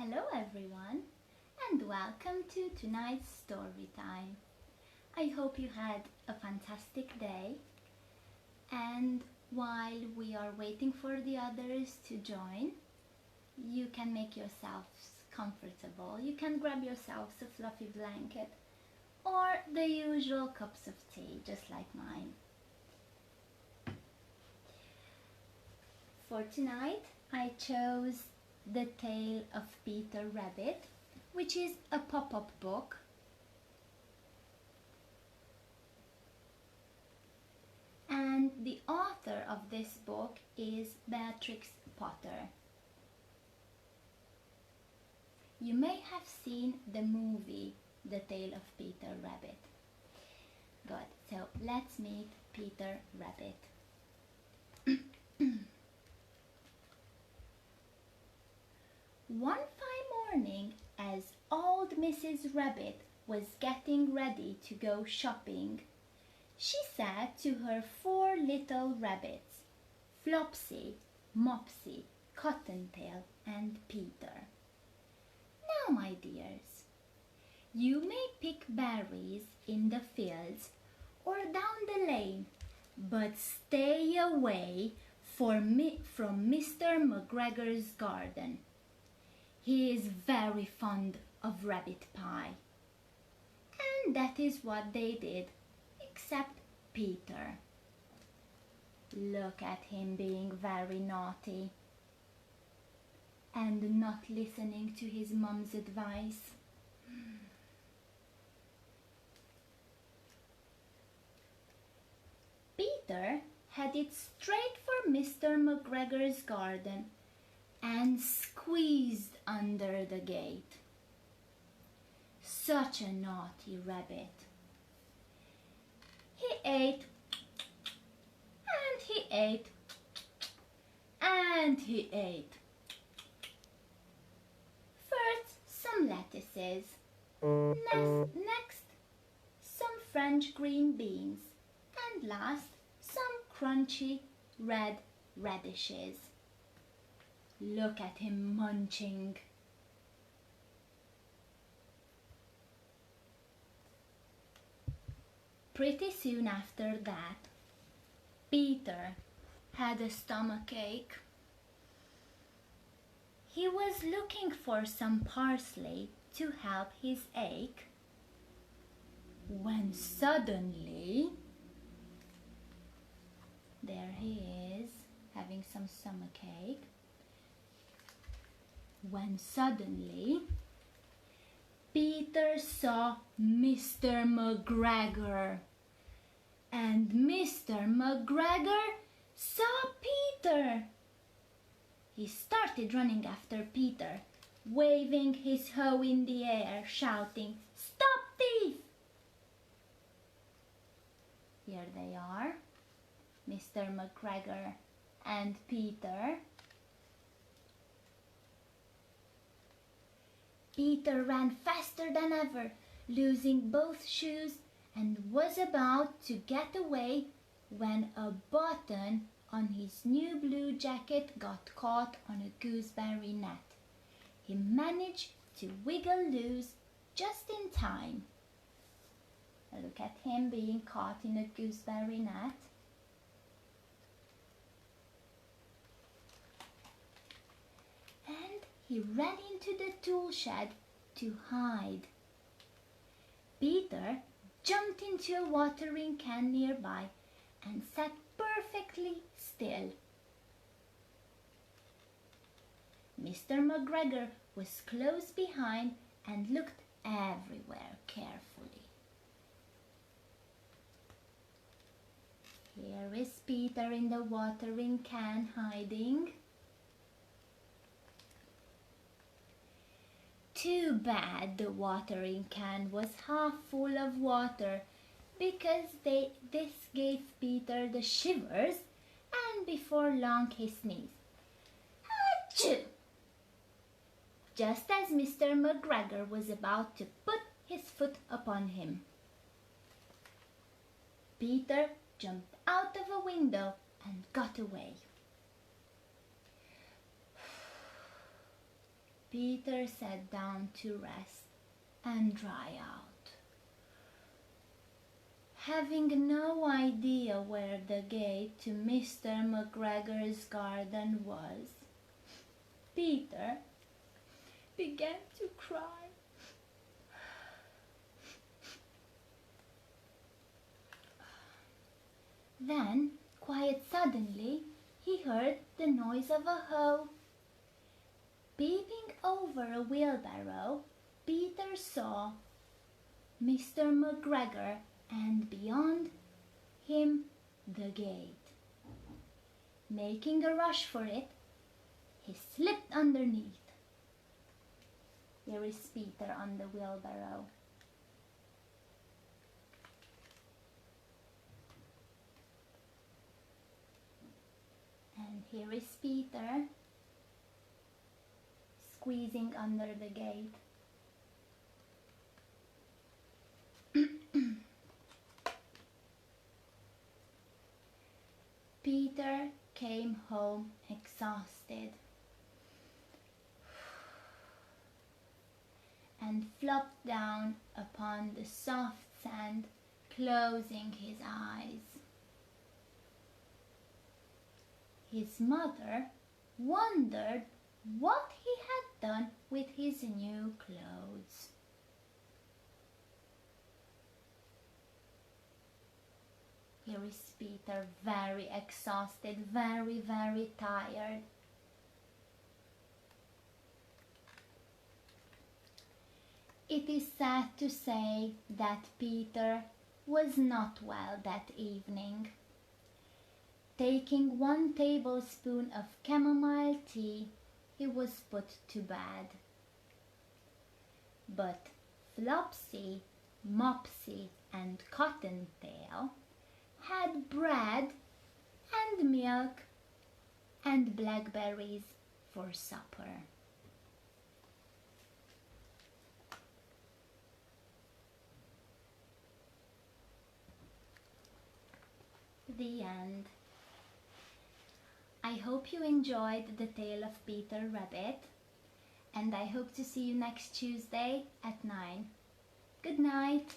Hello everyone and welcome to tonight's story time. I hope you had a fantastic day, and while we are waiting for the others to join, you can make yourselves comfortable. You can grab yourselves a fluffy blanket or the usual cups of tea, just like mine. For tonight I chose The Tale of Peter Rabbit, which is a pop-up book. And the author of this book is Beatrix Potter. You may have seen the movie The Tale of Peter Rabbit. Good, so let's meet Peter Rabbit. One fine morning, as old Mrs. Rabbit was getting ready to go shopping, she said to her 4 little rabbits, Flopsy, Mopsy, Cottontail, and Peter. Now, my dears, you may pick berries in the fields or down the lane, but stay away from Mr. McGregor's garden. He is very fond of rabbit pie. And that is what they did, except Peter. Look at him being very naughty and not listening to his mum's advice. Peter headed straight for Mr. McGregor's garden and squeezed under the gate. Such a naughty rabbit. He ate, and he ate, and he ate. First some lettuces, next some French green beans, and last some crunchy red radishes. Look at him munching. Pretty soon after that, Peter had a stomachache. He was looking for some parsley to help his ache, when suddenly, there he is, having some stomachache. When suddenly Peter saw Mr. McGregor, and Mr. McGregor saw Peter. He started running after Peter, waving his hoe in the air, shouting, "Stop thief!" Here they are, Mr. McGregor and Peter. Peter ran faster than ever, losing both shoes, and was about to get away when a button on his new blue jacket got caught on a gooseberry net. He managed to wiggle loose just in time. Look at him being caught in a gooseberry net. And he ran into the tool shed to hide. Peter jumped into a watering can nearby and sat perfectly still. Mr. McGregor was close behind and looked everywhere carefully. Here is Peter in the watering can hiding. Too bad the watering can was half full of water, because this gave Peter the shivers, and before long he sneezed. Achoo! Just as Mr. McGregor was about to put his foot upon him. Peter jumped out of a window and got away. Peter sat down to rest and dry out. Having no idea where the gate to Mr. McGregor's garden was, Peter began to cry. Then, quite suddenly, he heard the noise of a hoe. Peeping over a wheelbarrow, Peter saw Mr. McGregor and beyond him the gate. Making a rush for it, he slipped underneath. Here is Peter on the wheelbarrow. And here is Peter squeezing under the gate. Peter came home exhausted and flopped down upon the soft sand, closing his eyes. His mother wondered what he had done with his new clothes. Here is Peter, very exhausted, very, very tired. It is sad to say that Peter was not well that evening. Taking 1 tablespoon of chamomile tea, he was put to bed. But Flopsy, Mopsy, and Cottontail had bread and milk and blackberries for supper. The end. I hope you enjoyed the tale of Peter Rabbit, and I hope to see you next Tuesday at 9. Good night.